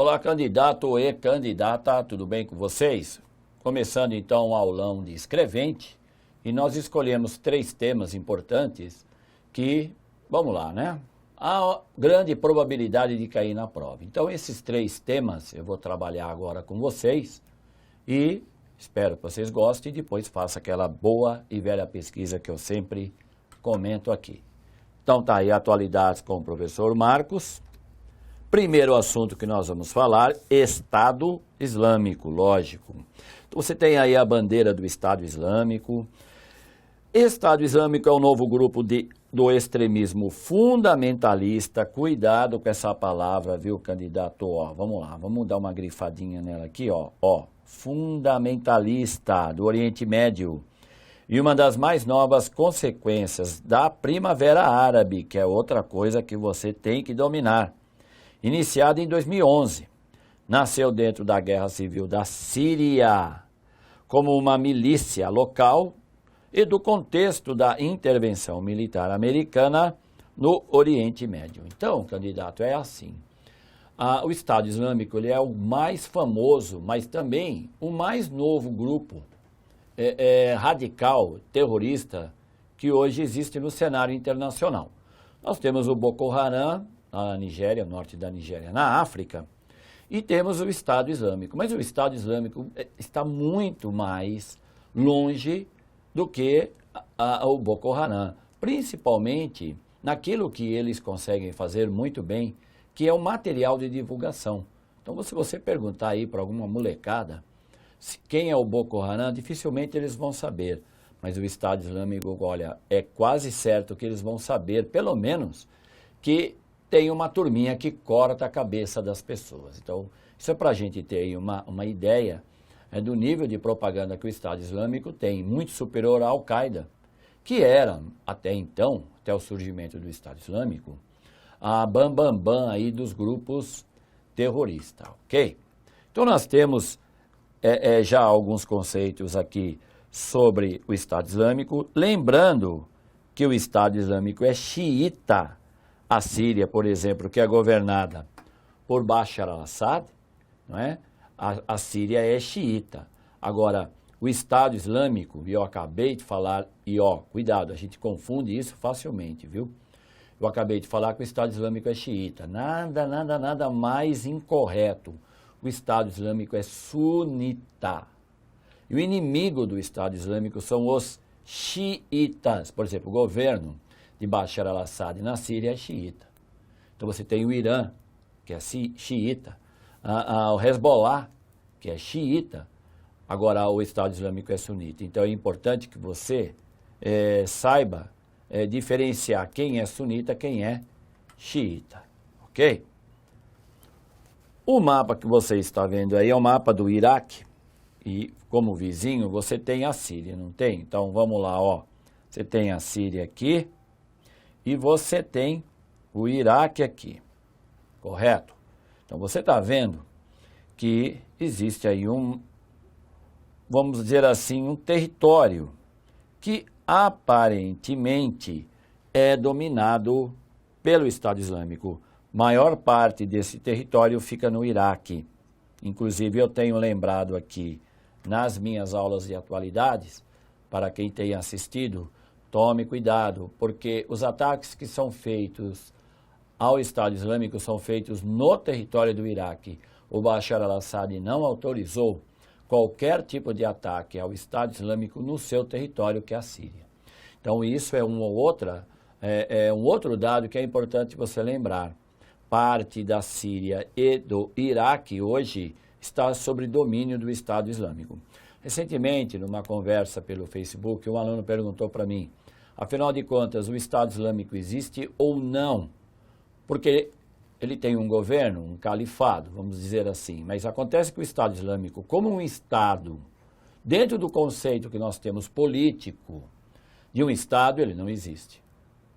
Olá, candidato e candidata, tudo bem com vocês? Começando então o aulão de escrevente, e nós escolhemos 3 temas importantes que, vamos lá, né? Há grande probabilidade de cair na prova. Então esses 3 temas eu vou trabalhar agora com vocês e espero que vocês gostem e depois faça aquela boa e velha pesquisa que eu sempre comento aqui. Então tá aí, atualidades com o professor Marcos. Primeiro assunto que nós vamos falar, Estado Islâmico, lógico. Então você tem aí a bandeira do Estado Islâmico. Estado Islâmico é um novo grupo do extremismo fundamentalista. Cuidado com essa palavra, viu, candidato? Ó, vamos lá, vamos dar uma grifadinha nela aqui, ó. Fundamentalista do Oriente Médio. E uma das mais novas consequências da Primavera Árabe, que é outra coisa que você tem que dominar. Iniciada em 2011, nasceu dentro da Guerra Civil da Síria, como uma milícia local e do contexto da intervenção militar americana no Oriente Médio. Então, candidato, é assim. O Estado Islâmico ele é o mais famoso, mas também o mais novo grupo radical, terrorista, que hoje existe no cenário internacional. Nós temos o Boko Haram, na Nigéria, norte da Nigéria, na África, e temos o Estado Islâmico. Mas o Estado Islâmico está muito mais longe do que o Boko Haram, principalmente naquilo que eles conseguem fazer muito bem, que é o material de divulgação. Então, se você perguntar aí para alguma molecada quem é o Boko Haram, dificilmente eles vão saber. Mas o Estado Islâmico, olha, é quase certo que eles vão saber, pelo menos, que tem uma turminha que corta a cabeça das pessoas. Então, isso é para a gente ter aí uma ideia do nível de propaganda que o Estado Islâmico tem, muito superior à Al-Qaeda, que era, até então, até o surgimento do Estado Islâmico, a bambambam aí dos grupos terroristas, ok? Então, nós temos já alguns conceitos aqui sobre o Estado Islâmico, lembrando que o Estado Islâmico é xiita. A Síria, por exemplo, que é governada por Bashar al-Assad, não é? A Síria é xiita. Agora, o Estado Islâmico, e eu acabei de falar, cuidado, a gente confunde isso facilmente, viu? Eu acabei de falar que o Estado Islâmico é xiita. Nada mais incorreto. O Estado Islâmico é sunita. E o inimigo do Estado Islâmico são os xiitas. Por exemplo, o governo de Bashar al-Assad na Síria é xiita. Então você tem o Irã, que é xiita, o Hezbollah, que é xiita, agora o Estado Islâmico é sunita. Então é importante que você saiba diferenciar quem é sunita, quem é xiita, ok? O mapa que você está vendo aí é o mapa do Iraque, e como vizinho você tem a Síria, não tem? Então vamos lá, ó. Você tem a Síria aqui, e você tem o Iraque aqui, correto? Então você está vendo que existe aí vamos dizer assim, um território que aparentemente é dominado pelo Estado Islâmico. Maior parte desse território fica no Iraque. Inclusive eu tenho lembrado aqui nas minhas aulas de atualidades, para quem tem assistido, tome cuidado, porque os ataques que são feitos ao Estado Islâmico são feitos no território do Iraque. O Bashar al-Assad não autorizou qualquer tipo de ataque ao Estado Islâmico no seu território, que é a Síria. Então isso é um outro dado que é importante você lembrar. Parte da Síria e do Iraque hoje está sob domínio do Estado Islâmico. Recentemente, numa conversa pelo Facebook, um aluno perguntou para mim, afinal de contas, o Estado Islâmico existe ou não? Porque ele tem um governo, um califado, vamos dizer assim, mas acontece que o Estado Islâmico, como um Estado, dentro do conceito que nós temos político de um Estado, ele não existe.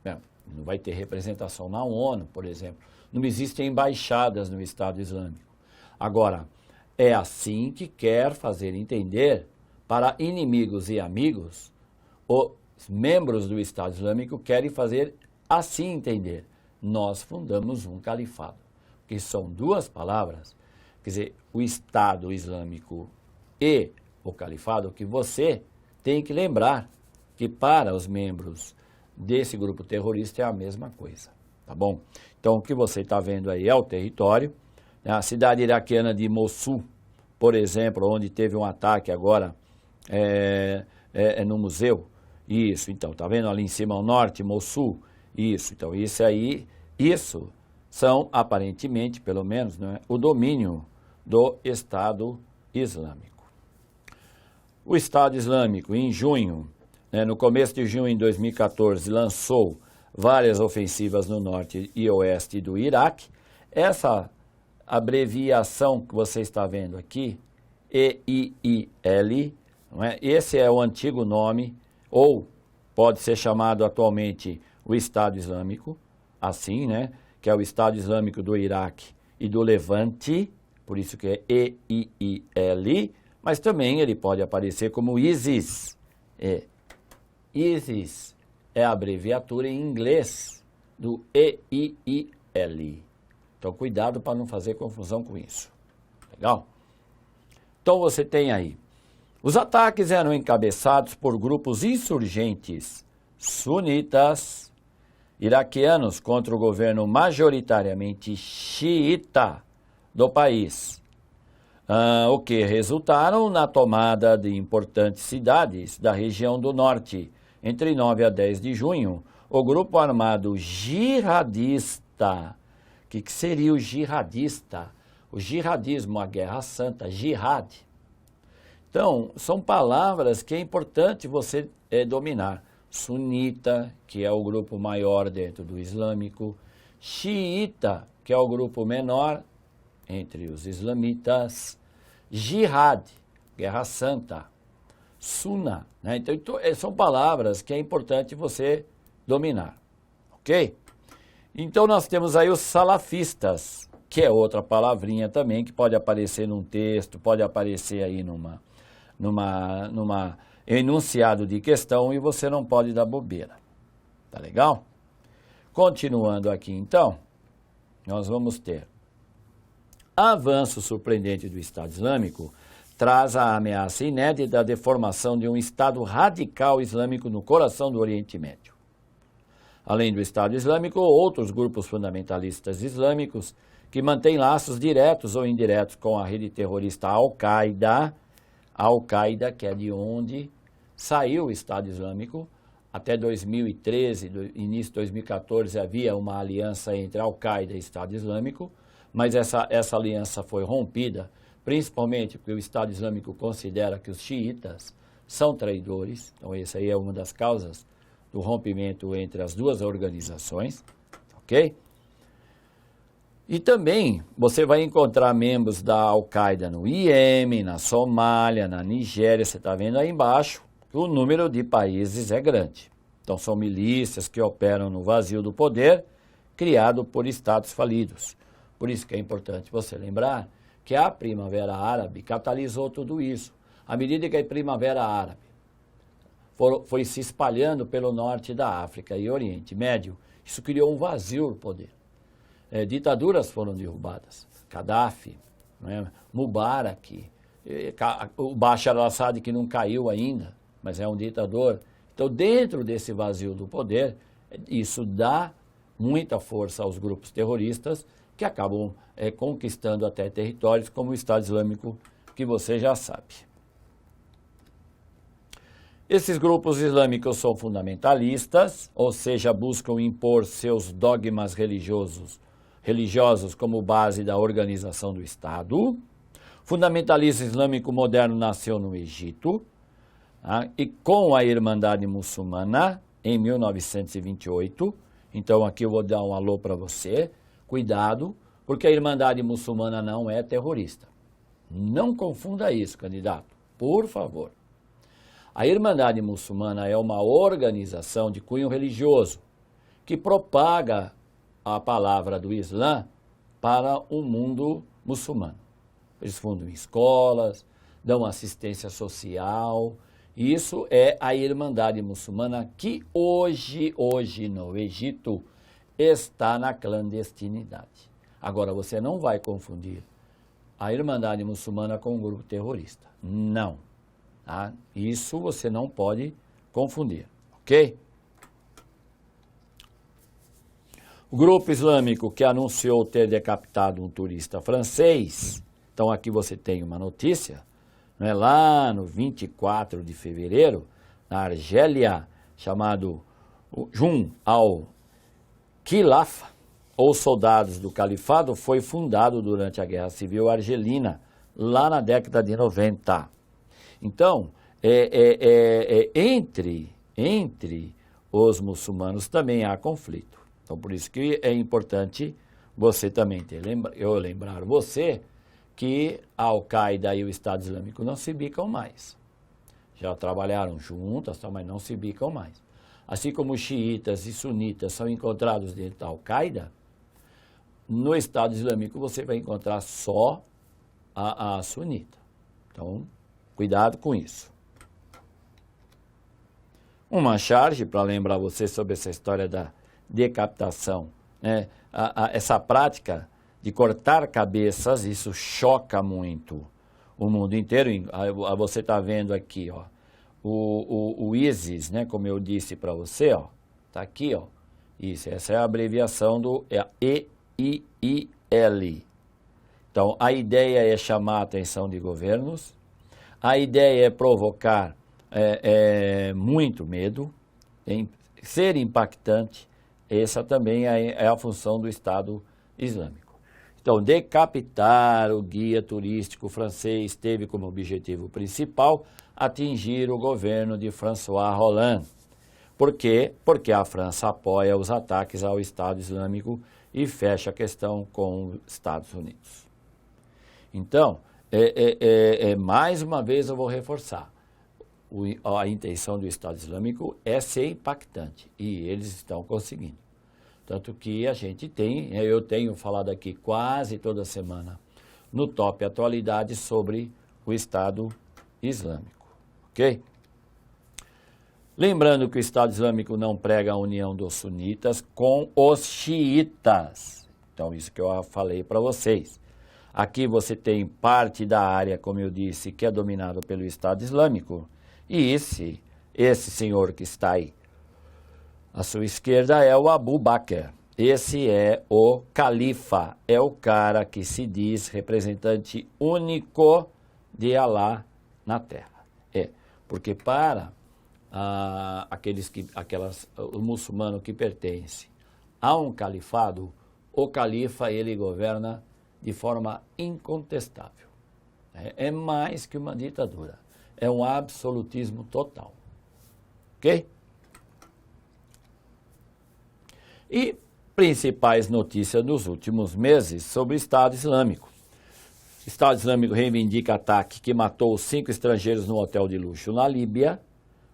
Não vai ter representação na ONU, por exemplo. Não existem embaixadas no Estado Islâmico. Agora, é assim que quer fazer entender para inimigos e amigos, os membros do Estado Islâmico querem fazer assim entender. Nós fundamos um califado, que são duas palavras quer dizer, o Estado Islâmico e o Califado, que você tem que lembrar que para os membros desse grupo terrorista é a mesma coisa, tá bom? Então, o que você está vendo aí é o território. A cidade iraquiana de Mossul, por exemplo, onde teve um ataque agora no museu. Isso, então, tá vendo ali em cima ao norte, Mossul? Isso, então, isso são aparentemente, pelo menos, né, o domínio do Estado Islâmico. O Estado Islâmico, em junho, no começo de junho de 2014, lançou várias ofensivas no norte e oeste do Iraque. Essa abreviação que você está vendo aqui, EIIL, não é? Esse é o antigo nome, ou pode ser chamado atualmente o Estado Islâmico, assim, né? Que é o Estado Islâmico do Iraque e do Levante, por isso que é EIIL, mas também ele pode aparecer como ISIS. ISIS é a abreviatura em inglês do EIIL. Então, cuidado para não fazer confusão com isso. Legal? Então, você tem aí. Os ataques eram encabeçados por grupos insurgentes sunitas iraquianos contra o governo majoritariamente xiita do país, o que resultaram na tomada de importantes cidades da região do norte. Entre 9 a 10 de junho, o grupo armado jihadista. O que seria o jihadista? O jihadismo, a guerra santa, jihad. Então, são palavras que é importante você dominar. Sunita, que é o grupo maior dentro do islâmico. Xiita, que é o grupo menor entre os islamitas. Jihad, guerra santa. Sunna, né? Então, são palavras que é importante você dominar, ok? Então, nós temos aí os salafistas, que é outra palavrinha também, que pode aparecer num texto, pode aparecer aí numa enunciado de questão e você não pode dar bobeira, tá legal? Continuando aqui, então, nós vamos ter avanço surpreendente do Estado Islâmico, traz a ameaça inédita de formação de um Estado radical islâmico no coração do Oriente Médio. Além do Estado Islâmico, outros grupos fundamentalistas islâmicos que mantêm laços diretos ou indiretos com a rede terrorista Al-Qaeda, que é de onde saiu o Estado Islâmico. Até 2013, início de 2014, havia uma aliança entre Al-Qaeda e Estado Islâmico, mas essa aliança foi rompida, principalmente porque o Estado Islâmico considera que os xiitas são traidores. Então, essa aí é uma das causas do rompimento entre as duas organizações, ok? E também você vai encontrar membros da Al-Qaeda no Iêmen, na Somália, na Nigéria. Você está vendo aí embaixo que o número de países é grande. Então, são milícias que operam no vazio do poder, criado por estados falidos. Por isso que é importante você lembrar que a Primavera Árabe catalisou tudo isso. À medida que a Primavera Árabe foi se espalhando pelo norte da África e Oriente Médio, isso criou um vazio no poder. Ditaduras foram derrubadas. Gaddafi, Mubarak, o Bashar al-Assad, que não caiu ainda, mas é um ditador. Então, dentro desse vazio do poder, isso dá muita força aos grupos terroristas que acabam conquistando até territórios como o Estado Islâmico, que você já sabe. Esses grupos islâmicos são fundamentalistas, ou seja, buscam impor seus dogmas religiosos como base da organização do Estado. O fundamentalismo islâmico moderno nasceu no Egito, e com a Irmandade Muçulmana, em 1928. Então, aqui eu vou dar um alô para você. Cuidado, porque a Irmandade Muçulmana não é terrorista. Não confunda isso, candidato, por favor. A Irmandade Muçulmana é uma organização de cunho religioso que propaga a palavra do Islã para o mundo muçulmano. Eles fundam escolas, dão assistência social. Isso é a Irmandade Muçulmana que hoje no Egito está na clandestinidade. Agora, você não vai confundir a Irmandade Muçulmana com um grupo terrorista. Não. Tá? Isso você não pode confundir, ok? O grupo islâmico que anunciou ter decapitado um turista francês, então aqui você tem uma notícia, não é? Lá no 24 de fevereiro, na Argélia, chamado Jun al-Khilafa, ou Soldados do Califado, foi fundado durante a Guerra Civil Argelina, lá na década de 90. Então, entre os muçulmanos também há conflito. Então, por isso que é importante você também lembrar você que a Al-Qaeda e o Estado Islâmico não se bicam mais. Já trabalharam juntas, mas não se bicam mais. Assim como os xiitas e sunitas são encontrados dentro da Al-Qaeda, no Estado Islâmico você vai encontrar só a sunita. Então, cuidado com isso. Uma charge para lembrar você sobre essa história da decapitação, né? Essa prática de cortar cabeças, isso choca muito o mundo inteiro. Você está vendo aqui, ó, o ISIS, né? Como eu disse para você, ó, tá aqui, ó. Isso, essa é a abreviação do EIIL. Então, a ideia é chamar a atenção de governos, a ideia é provocar muito medo, ser impactante. Essa também é a função do Estado Islâmico. Então, decapitar o guia turístico francês teve como objetivo principal atingir o governo de François Hollande. Por quê? Porque a França apoia os ataques ao Estado Islâmico e fecha a questão com os Estados Unidos. Então, mais uma vez eu vou reforçar. A intenção do Estado Islâmico é ser impactante e eles estão conseguindo. Tanto que a gente eu tenho falado aqui quase toda semana no Top Atualidade sobre o Estado Islâmico, ok? Lembrando que o Estado Islâmico não prega a união dos sunitas com os xiitas. Então, isso que eu falei para vocês. Aqui você tem parte da área, como eu disse, que é dominada pelo Estado Islâmico. E esse senhor que está aí à sua esquerda é o Abu Bakr. Esse é o califa, é o cara que se diz representante único de Alá na Terra. Porque para o muçulmano que pertence a um califado, o califa ele governa de forma incontestável. É mais que uma ditadura. É um absolutismo total. Ok? E principais notícias nos últimos meses sobre o Estado Islâmico. O Estado Islâmico reivindica ataque que matou 5 estrangeiros no hotel de luxo na Líbia.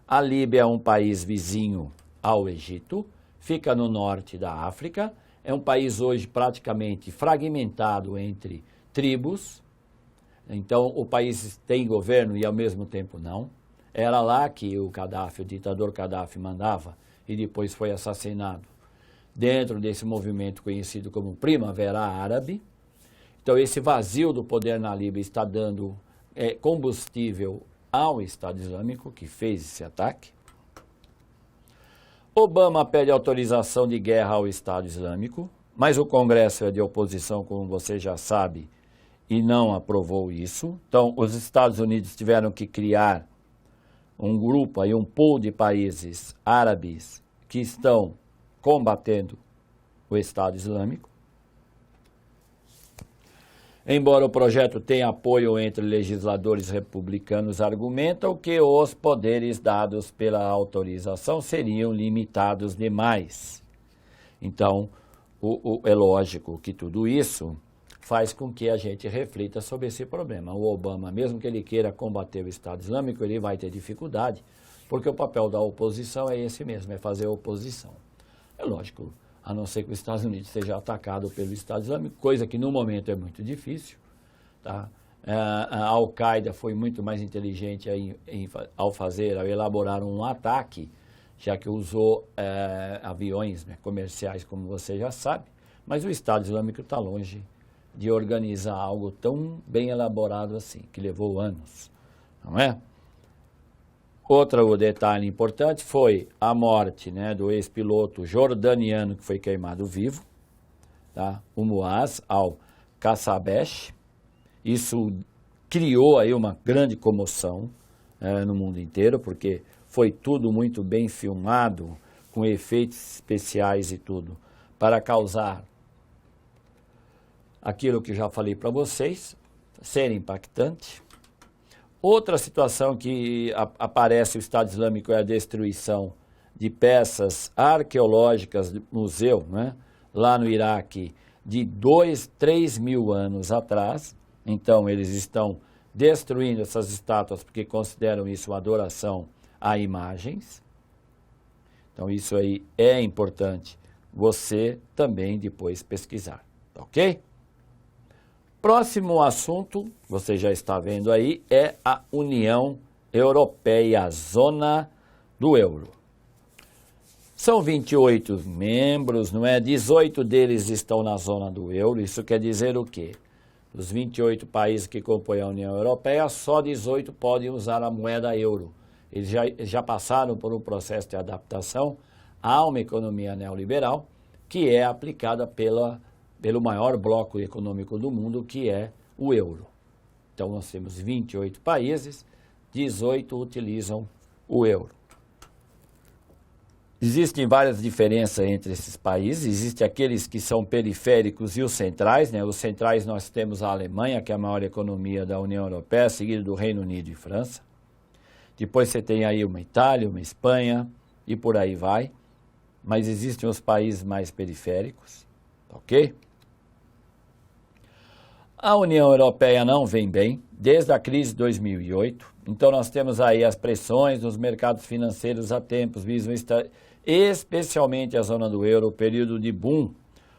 A Líbia é um país vizinho ao Egito, fica no norte da África. É um país hoje praticamente fragmentado entre tribos. Então, o país tem governo e, ao mesmo tempo, não. Era lá que o ditador Gaddafi mandava e depois foi assassinado dentro desse movimento conhecido como Primavera Árabe. Então, esse vazio do poder na Líbia está dando combustível ao Estado Islâmico, que fez esse ataque. Obama pede autorização de guerra ao Estado Islâmico, mas o Congresso é de oposição, como você já sabe, e não aprovou isso. Então, os Estados Unidos tiveram que criar um grupo, um pool de países árabes que estão combatendo o Estado Islâmico. Embora o projeto tenha apoio entre legisladores republicanos, argumentam que os poderes dados pela autorização seriam limitados demais. Então, é lógico que tudo isso faz com que a gente reflita sobre esse problema. O Obama, mesmo que ele queira combater o Estado Islâmico, ele vai ter dificuldade, porque o papel da oposição é esse mesmo, é fazer oposição. É lógico, a não ser que os Estados Unidos seja atacado pelo Estado Islâmico, coisa que no momento é muito difícil. Tá? A Al-Qaeda foi muito mais inteligente ao elaborar um ataque, já que usou aviões comerciais, como você já sabe, mas o Estado Islâmico está longe de organizar algo tão bem elaborado assim, que levou anos, não é? Outro detalhe importante foi a morte, né, do ex-piloto jordaniano que foi queimado vivo, tá? O Muaz al-Kassabesh. Isso criou aí uma grande comoção no mundo inteiro, porque foi tudo muito bem filmado, com efeitos especiais e tudo, para causar aquilo que já falei para vocês, ser impactante. Outra situação que aparece no Estado Islâmico é a destruição de peças arqueológicas do museu, né, lá no Iraque, de 3 mil anos atrás. Então, eles estão destruindo essas estátuas porque consideram isso uma adoração a imagens. Então, isso aí é importante você também depois pesquisar, ok? Próximo assunto, você já está vendo aí, é a União Europeia, a zona do euro. São 28 membros, não é? 18 deles estão na zona do euro. Isso quer dizer o quê? Dos 28 países que compõem a União Europeia, só 18 podem usar a moeda euro. Eles já passaram por um processo de adaptação a uma economia neoliberal que é aplicada pelo maior bloco econômico do mundo, que é o euro. Então, nós temos 28 países, 18 utilizam o euro. Existem várias diferenças entre esses países, existem aqueles que são periféricos e os centrais, né? Os centrais nós temos a Alemanha, que é a maior economia da União Europeia, seguido do Reino Unido e França. Depois você tem aí uma Itália, uma Espanha e por aí vai. Mas existem os países mais periféricos, ok? A União Europeia não vem bem desde a crise de 2008, então nós temos aí as pressões nos mercados financeiros há tempos, especialmente a zona do euro. O período de boom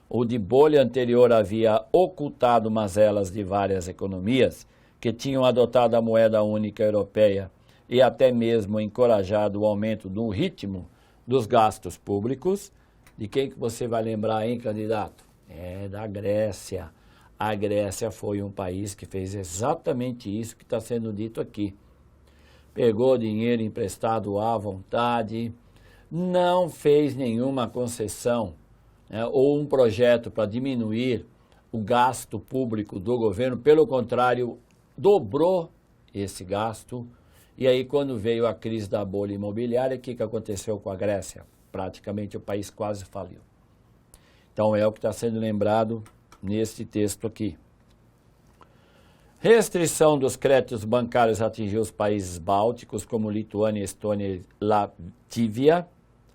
ou de bolha anterior havia ocultado mazelas de várias economias que tinham adotado a moeda única europeia e até mesmo encorajado o aumento do ritmo dos gastos públicos. De quem que você vai lembrar, hein, candidato? É da Grécia. A Grécia foi um país que fez exatamente isso que está sendo dito aqui. Pegou dinheiro emprestado à vontade, não fez nenhuma concessão, né, ou um projeto para diminuir o gasto público do governo. Pelo contrário, dobrou esse gasto. E aí, quando veio a crise da bolha imobiliária, o que aconteceu com a Grécia? Praticamente o país quase faliu. Então, é o que está sendo lembrado neste texto aqui. Restrição dos créditos bancários atingiu os países bálticos, como Lituânia, Estônia e Latvia.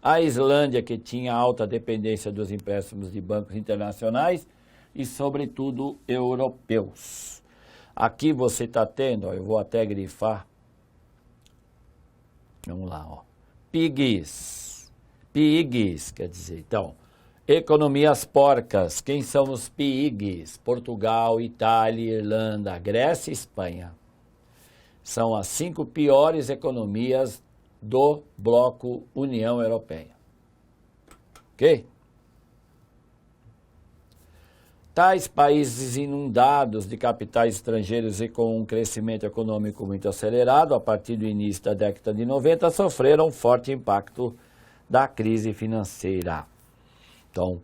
A Islândia, que tinha alta dependência dos empréstimos de bancos internacionais e, sobretudo, europeus. Aqui você está tendo, ó, eu vou até grifar. Vamos lá, ó. PIGs, quer dizer, então, economias porcas. Quem são os PIGs? Portugal, Itália, Irlanda, Grécia e Espanha. São as 5 piores economias do bloco União Europeia. Ok? Tais países inundados de capitais estrangeiros e com um crescimento econômico muito acelerado, a partir do início da década de 90, sofreram um forte impacto da crise financeira. Então,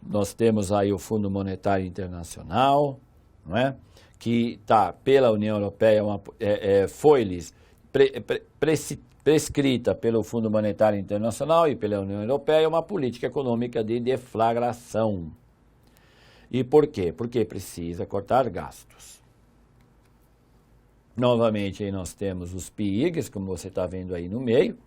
nós temos aí o Fundo Monetário Internacional, não é? Que está pela União Europeia, foi-lhes prescrita pelo Fundo Monetário Internacional e pela União Europeia uma política econômica de deflagração. E por quê? Porque precisa cortar gastos. Novamente, aí nós temos os PIGs, como você está vendo aí no meio.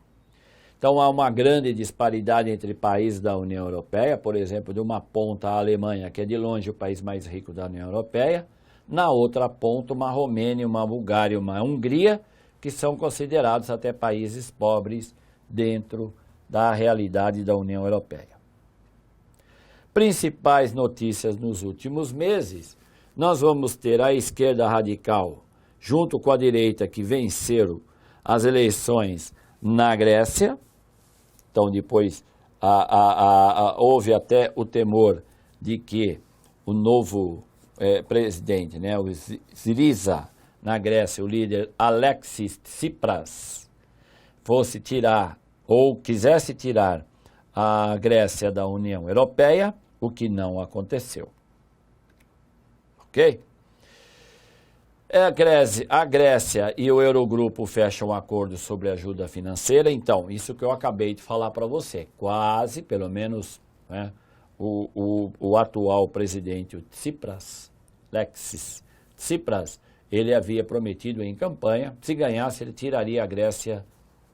Então, há uma grande disparidade entre países da União Europeia. Por exemplo, de uma ponta a Alemanha, que é de longe o país mais rico da União Europeia. Na outra ponta, uma Romênia, uma Bulgária, uma Hungria, que são considerados até países pobres dentro da realidade da União Europeia. Principais notícias nos últimos meses, nós vamos ter a esquerda radical, junto com a direita, que venceram as eleições na Grécia. Então, depois houve até o temor de que o novo presidente, né, o Syriza, na Grécia, o líder Alexis Tsipras, fosse tirar, ou quisesse tirar a Grécia da União Europeia, o que não aconteceu. Ok? A Grécia e o Eurogrupo fecham um acordo sobre ajuda financeira. Então, isso que eu acabei de falar para você, quase, pelo menos, né, o atual presidente, o Tsipras, Alexis Tsipras, ele havia prometido em campanha, se ganhasse, ele tiraria a Grécia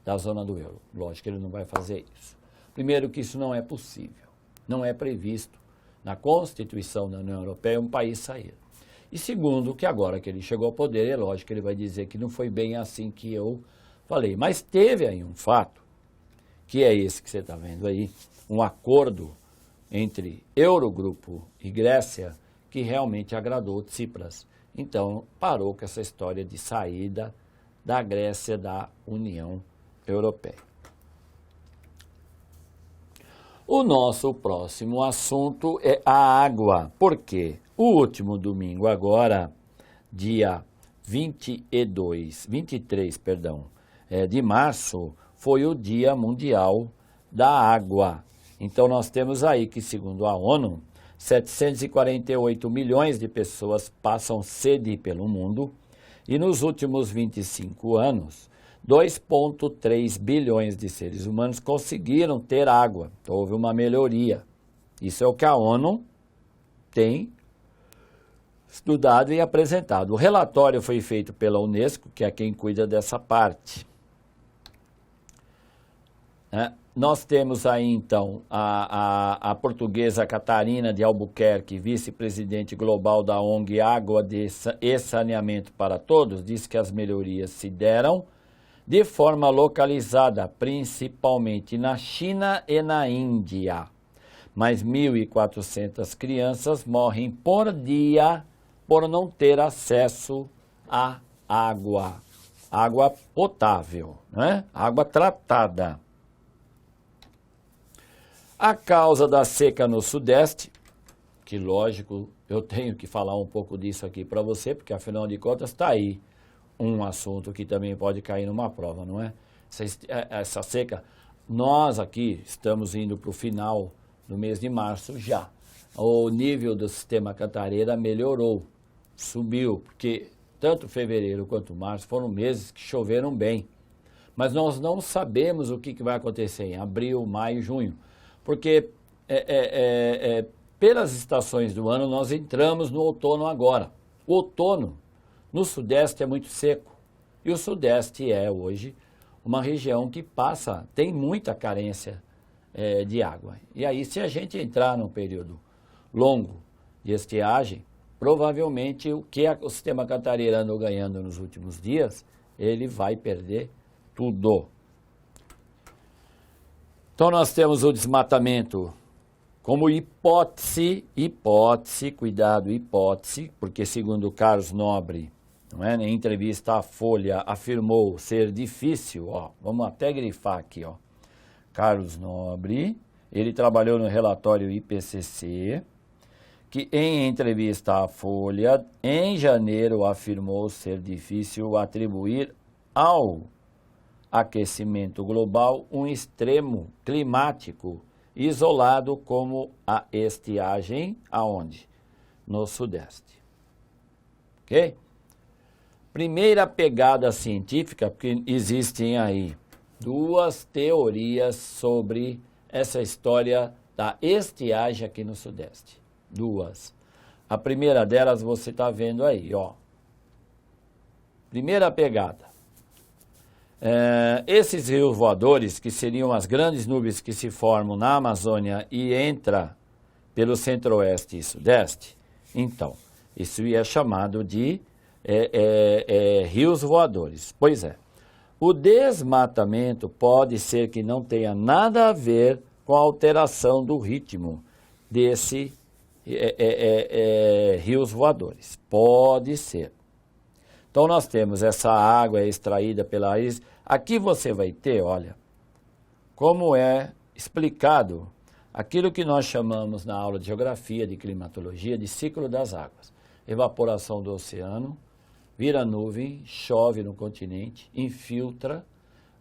da zona do euro. Lógico que ele não vai fazer isso. Primeiro que isso não é possível, não é previsto na Constituição da União Europeia um país sair. E segundo, que agora que ele chegou ao poder, é lógico que ele vai dizer que não foi bem assim que eu falei. Mas teve aí um fato, que é esse que você está vendo aí, um acordo entre Eurogrupo e Grécia, que realmente agradou Tsipras. Então, parou com essa história de saída da Grécia da União Europeia. O nosso próximo assunto é a água. Por quê? O último domingo agora, dia 23, de março, foi o Dia Mundial da Água. Então nós temos aí que, segundo a ONU, 748 milhões de pessoas passam sede pelo mundo e nos últimos 25 anos, 2,3 bilhões de seres humanos conseguiram ter água. Então, houve uma melhoria. Isso é o que a ONU tem estudado e apresentado. O relatório foi feito pela Unesco, que é quem cuida dessa parte. Nós temos aí, então, a portuguesa Catarina de Albuquerque, vice-presidente global da ONG Água e Saneamento para Todos, diz que as melhorias se deram de forma localizada, principalmente na China e na Índia. Mas 1.400 crianças morrem por dia por não ter acesso à água potável, né? Água tratada. A causa da seca no Sudeste, que lógico, eu tenho que falar um pouco disso aqui para você, porque afinal de contas está aí um assunto que também pode cair numa prova, não é? Essa seca, nós aqui estamos indo para o final do mês de março já. O nível do sistema Cantareira melhorou, subiu, porque tanto fevereiro quanto março foram meses que choveram bem. Mas nós não sabemos o que vai acontecer em abril, maio, junho, porque pelas estações do ano nós entramos no outono agora. O outono no Sudeste é muito seco e o Sudeste é hoje uma região que tem muita carência de água. E aí, se a gente entrar num período longo de estiagem, provavelmente o que o sistema Cantareira andou ganhando nos últimos dias, ele vai perder tudo. Então nós temos o desmatamento como hipótese, cuidado, hipótese, porque segundo Carlos Nobre, não é, em entrevista à Folha, afirmou ser difícil, vamos até grifar aqui, Carlos Nobre, ele trabalhou no relatório IPCC, que em entrevista à Folha, em janeiro, afirmou ser difícil atribuir ao aquecimento global um extremo climático isolado como a estiagem, aonde? No Sudeste. Ok? Primeira pegada científica, porque existem aí duas teorias sobre essa história da estiagem aqui no Sudeste. Duas. A primeira delas você está vendo aí, Primeira pegada. Esses rios voadores, que seriam as grandes nuvens que se formam na Amazônia e entra pelo centro-oeste e sudeste, então, isso é chamado de rios voadores. Pois é, o desmatamento pode ser que não tenha nada a ver com a alteração do ritmo desse rios voadores. Pode ser. Então, nós temos essa água extraída pela raiz. Aqui você vai ter, olha, como é explicado aquilo que nós chamamos na aula de geografia, de climatologia, de ciclo das águas. evaporação do oceano, vira nuvem, chove no continente, infiltra,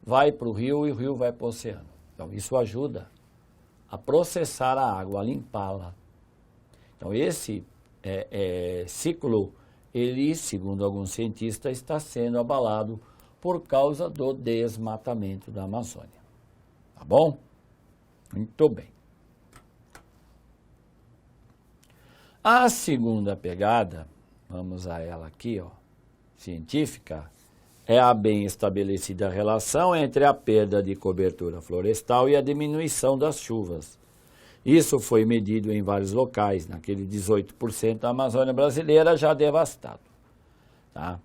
vai para o rio e o rio vai para o oceano. Então, isso ajuda a processar a água, a limpá-la. Então, esse ciclo, ele, segundo alguns cientistas, está sendo abalado por causa do desmatamento da Amazônia. Tá bom? Muito bem. A segunda pegada, vamos a ela aqui, ó, científica, é a bem estabelecida relação entre a perda de cobertura florestal e a diminuição das chuvas. Isso foi medido em vários locais, naquele 18% da Amazônia brasileira já devastado. Tá?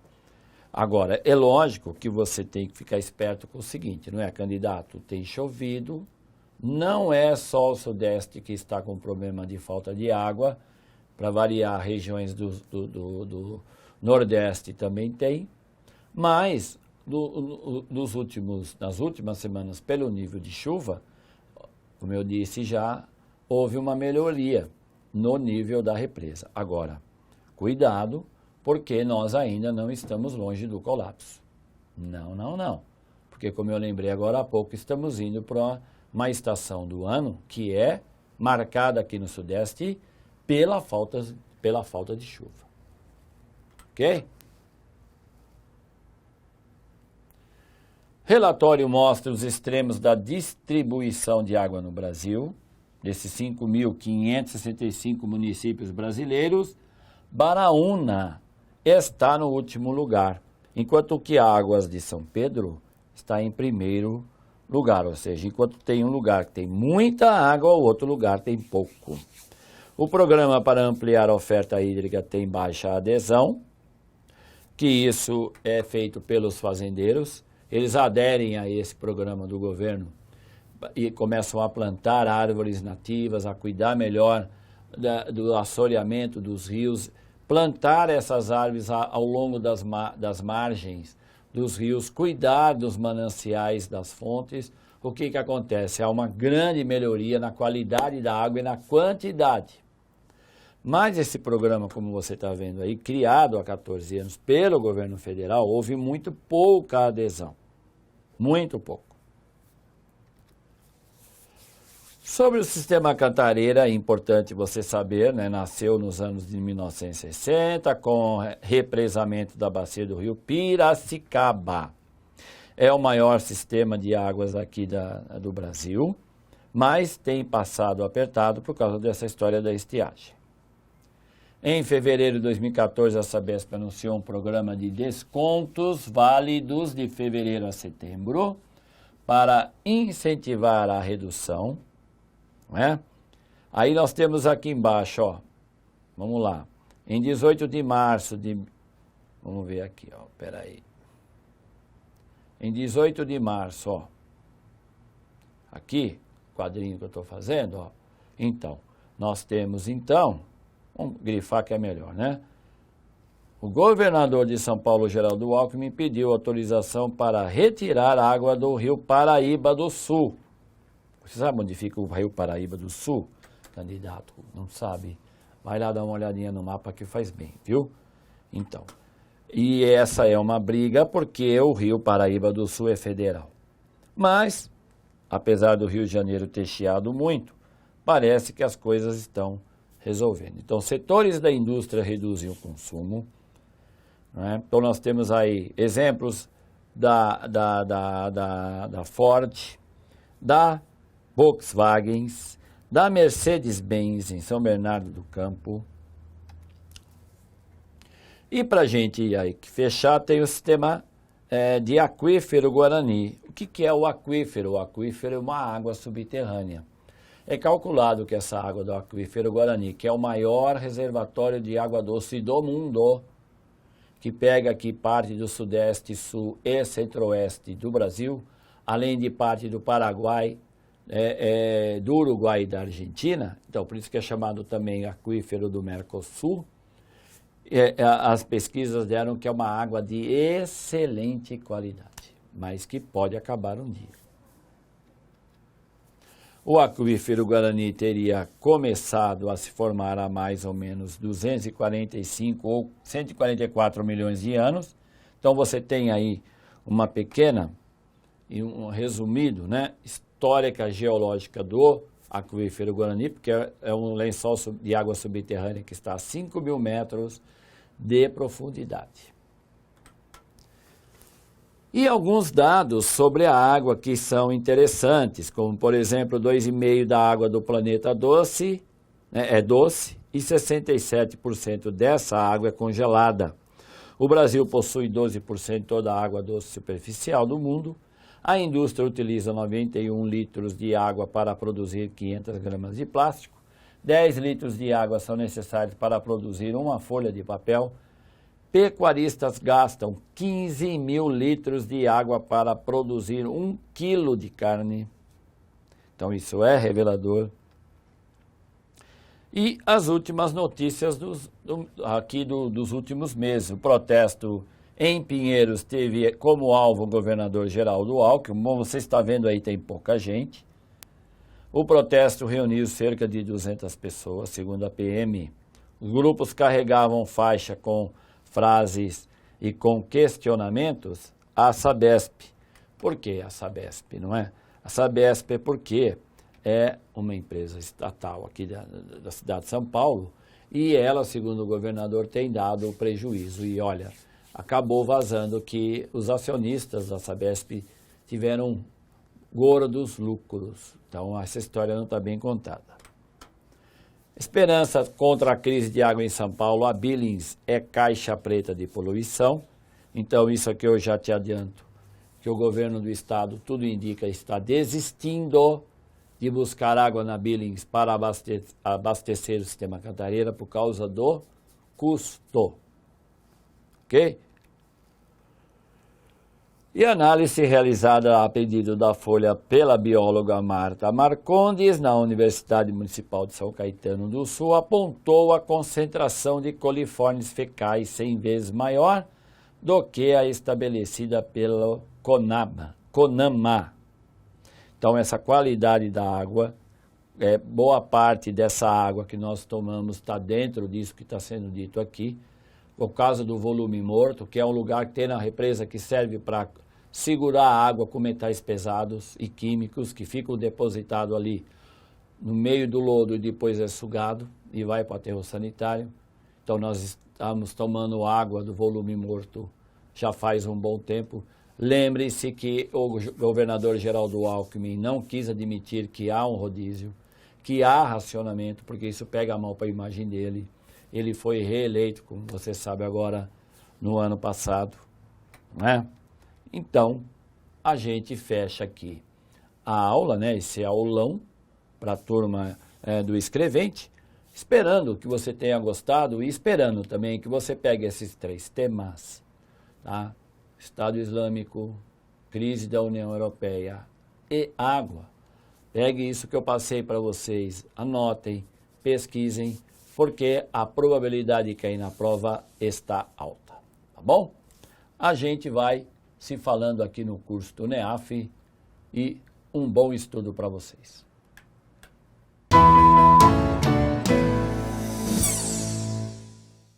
Agora, é lógico que você tem que ficar esperto com o seguinte, não é, candidato? Tem chovido, não é só o Sudeste que está com problema de falta de água, para variar, regiões do Nordeste também tem, mas nas últimas semanas, pelo nível de chuva, como eu disse já, houve uma melhoria no nível da represa. Agora, cuidado, porque nós ainda não estamos longe do colapso. Não. Porque, como eu lembrei agora há pouco, estamos indo para uma estação do ano que é marcada aqui no Sudeste pela falta de chuva. Ok? Relatório mostra os extremos da distribuição de água no Brasil. Desses 5.565 municípios brasileiros, Baraúna está no último lugar, enquanto que Águas de São Pedro está em primeiro lugar, ou seja, enquanto tem um lugar que tem muita água, o outro lugar tem pouco. O programa para ampliar a oferta hídrica tem baixa adesão, que isso é feito pelos fazendeiros, eles aderem a esse programa do governo e começam a plantar árvores nativas, a cuidar melhor do assoreamento dos rios, plantar essas árvores ao longo das margens dos rios, cuidar dos mananciais, das fontes. O que acontece? Há uma grande melhoria na qualidade da água e na quantidade. Mas esse programa, como você está vendo aí, criado há 14 anos pelo governo federal, houve muito pouca adesão. Muito pouco. Sobre o sistema Cantareira, é importante você saber, né, nasceu nos anos de 1960 com represamento da bacia do rio Piracicaba. É o maior sistema de águas aqui do Brasil, mas tem passado apertado por causa dessa história da estiagem. Em fevereiro de 2014, a Sabesp anunciou um programa de descontos válidos de fevereiro a setembro para incentivar a redução. Né? Aí nós temos aqui embaixo, ó, vamos lá, em 18 de março vamos ver aqui, ó, peraí. Em 18 de março, ó, aqui, quadrinho que eu estou fazendo, ó, então, nós temos, vamos grifar que é melhor, né? O governador de São Paulo, Geraldo Alckmin, pediu autorização para retirar água do rio Paraíba do Sul. Você sabe onde fica o rio Paraíba do Sul? Candidato, não sabe? Vai lá dar uma olhadinha no mapa que faz bem, viu? Então, e essa é uma briga porque o rio Paraíba do Sul é federal. Mas, apesar do Rio de Janeiro ter chiado muito, parece que as coisas estão resolvendo. Então, setores da indústria reduzem o consumo. Né? Então, nós temos aí exemplos da Ford, da Volkswagen, da Mercedes-Benz em São Bernardo do Campo. E para a gente aí fechar, tem o sistema de aquífero Guarani. O que é o aquífero? O aquífero é uma água subterrânea. É calculado que essa água do aquífero Guarani, que é o maior reservatório de água doce do mundo, que pega aqui parte do Sudeste, Sul e Centro-Oeste do Brasil, além de parte do Paraguai, do Uruguai e da Argentina, então por isso que é chamado também aquífero do Mercosul. As pesquisas deram que é uma água de excelente qualidade, mas que pode acabar um dia. O aquífero Guarani teria começado a se formar há mais ou menos 245 ou 144 milhões de anos. Então você tem aí uma pequena e um resumido, né, histórica geológica do aquífero Guarani, porque é um lençol de água subterrânea que está a 5.000 metros de profundidade. E alguns dados sobre a água que são interessantes, como por exemplo, 2,5% da água do planeta doce, né, é doce, e 67% dessa água é congelada. O Brasil possui 12% de toda a água doce superficial do mundo. A indústria utiliza 91 litros de água para produzir 500 gramas de plástico. 10 litros de água são necessários para produzir uma folha de papel. Pecuaristas gastam 15.000 litros de água para produzir 1 quilo de carne. Então isso é revelador. E as últimas notícias dos últimos meses. O protesto em Pinheiros teve como alvo o governador Geraldo Alckmin. Como você está vendo aí, tem pouca gente. O protesto reuniu cerca de 200 pessoas, segundo a PM. Os grupos carregavam faixa com frases e com questionamentos à Sabesp. Por que a Sabesp, não é? A Sabesp é porque é uma empresa estatal aqui da cidade de São Paulo e ela, segundo o governador, tem dado prejuízo. E olha, acabou vazando que os acionistas da Sabesp tiveram gordos lucros. Então essa história não está bem contada. Esperança contra a crise de água em São Paulo, a Billings é caixa preta de poluição. Então isso aqui eu já te adianto, que o governo do estado, tudo indica, está desistindo de buscar água na Billings para abastecer o sistema Cantareira por causa do custo. Ok? E análise realizada a pedido da Folha pela bióloga Marta Marcondes, na Universidade Municipal de São Caetano do Sul, apontou a concentração de coliformes fecais 100 vezes maior do que a estabelecida pelo CONAMA. Então, essa qualidade da água, boa parte dessa água que nós tomamos está dentro disso que está sendo dito aqui. Por causa do volume morto, que é um lugar que tem na represa que serve para segurar a água com metais pesados e químicos que ficam depositados ali no meio do lodo e depois é sugado e vai para o aterro sanitário. Então nós estamos tomando água do volume morto já faz um bom tempo. Lembre-se que o governador Geraldo Alckmin não quis admitir que há um rodízio, que há racionamento, porque isso pega mal para a imagem dele. Ele foi reeleito, como você sabe agora, no ano passado, né? Então, a gente fecha aqui a aula, né? Esse aulão para a turma do escrevente, esperando que você tenha gostado e esperando também que você pegue esses 3 temas, tá? Estado Islâmico, crise da União Europeia e água. Pegue isso que eu passei para vocês, anotem, pesquisem, porque a probabilidade de cair na prova está alta, tá bom? A gente vai se falando aqui no curso do NEAF e um bom estudo para vocês.